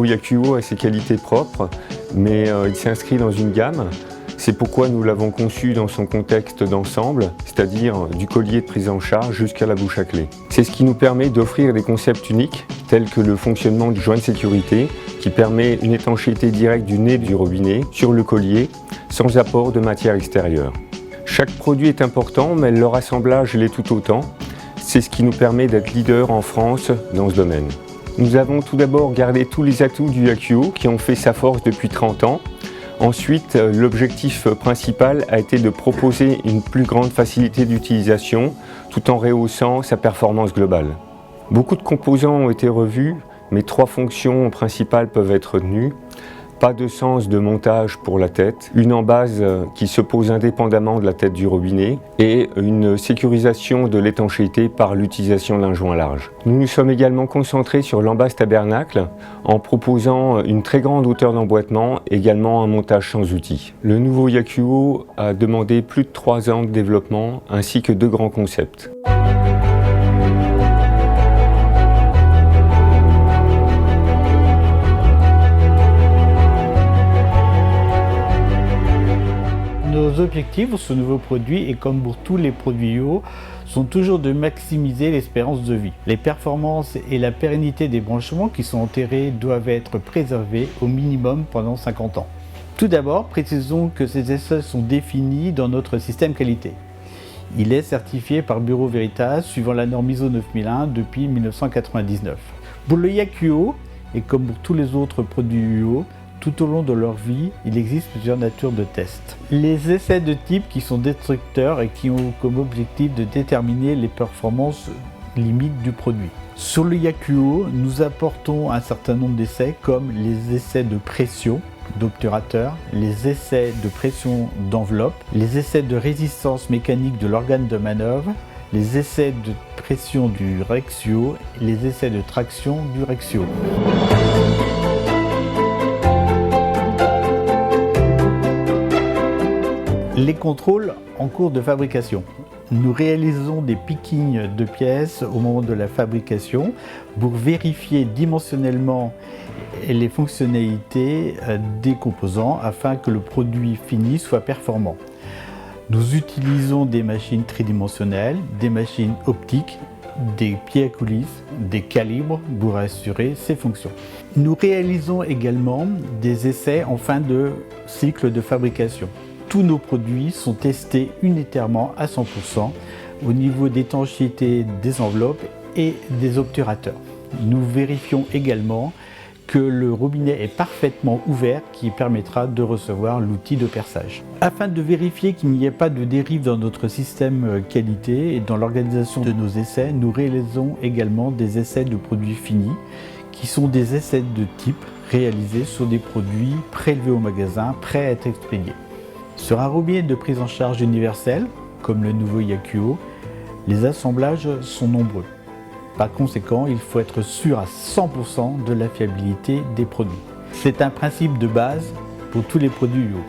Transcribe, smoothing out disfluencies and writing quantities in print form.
nouveau Yakuo a ses qualités propres, mais il s'inscrit dans une gamme. C'est pourquoi nous l'avons conçu dans son contexte d'ensemble, c'est-à-dire du collier de prise en charge jusqu'à la bouche à clé. C'est ce qui nous permet d'offrir des concepts uniques, tels que le fonctionnement du joint de sécurité, qui permet une étanchéité directe du nez du robinet sur le collier, sans apport de matière extérieure. Chaque produit est important, mais leur assemblage l'est tout autant. C'est ce qui nous permet d'être leader en France dans ce domaine. Nous avons tout d'abord gardé tous les atouts du Yakuo qui ont fait sa force depuis 30 ans. Ensuite, l'objectif principal a été de proposer une plus grande facilité d'utilisation tout en rehaussant sa performance globale. Beaucoup de composants ont été revus, mais 3 fonctions principales peuvent être retenues. Pas de sens de montage pour la tête, une embase qui se pose indépendamment de la tête du robinet et une sécurisation de l'étanchéité par l'utilisation d'un joint large. Nous nous sommes également concentrés sur l'embase tabernacle en proposant une très grande hauteur d'emboîtement, également un montage sans outils. Le nouveau Yakuo a demandé plus de 3 ans de développement ainsi que 2 grands concepts. Nos objectifs pour ce nouveau produit, et comme pour tous les produits Yuo, sont toujours de maximiser l'espérance de vie. Les performances et la pérennité des branchements qui sont enterrés doivent être préservés au minimum pendant 50 ans. Tout d'abord, précisons que ces essais sont définis dans notre système qualité. Il est certifié par Bureau Veritas suivant la norme ISO 9001 depuis 1999. Pour le Yakuo, et comme pour tous les autres produits Yuo, tout au long de leur vie, il existe plusieurs natures de tests. Les essais de type qui sont destructeurs et qui ont comme objectif de déterminer les performances limites du produit. Sur le Yakuo, nous apportons un certain nombre d'essais comme les essais de pression d'obturateur, les essais de pression d'enveloppe, les essais de résistance mécanique de l'organe de manœuvre, les essais de pression du Rexio et les essais de traction du Rexio. Les contrôles en cours de fabrication. Nous réalisons des pickings de pièces au moment de la fabrication pour vérifier dimensionnellement les fonctionnalités des composants afin que le produit fini soit performant. Nous utilisons des machines tridimensionnelles, des machines optiques, des pieds à coulisses, des calibres pour assurer ces fonctions. Nous réalisons également des essais en fin de cycle de fabrication. Tous nos produits sont testés unitairement à 100% au niveau d'étanchéité des enveloppes et des obturateurs. Nous vérifions également que le robinet est parfaitement ouvert qui permettra de recevoir l'outil de perçage. Afin de vérifier qu'il n'y ait pas de dérive dans notre système qualité et dans l'organisation de nos essais, nous réalisons également des essais de produits finis qui sont des essais de type réalisés sur des produits prélevés au magasin, prêts à être expédiés. Sur un robinet de prise en charge universel, comme le nouveau Yakuo, les assemblages sont nombreux. Par conséquent, il faut être sûr à 100% de la fiabilité des produits. C'est un principe de base pour tous les produits Yuo.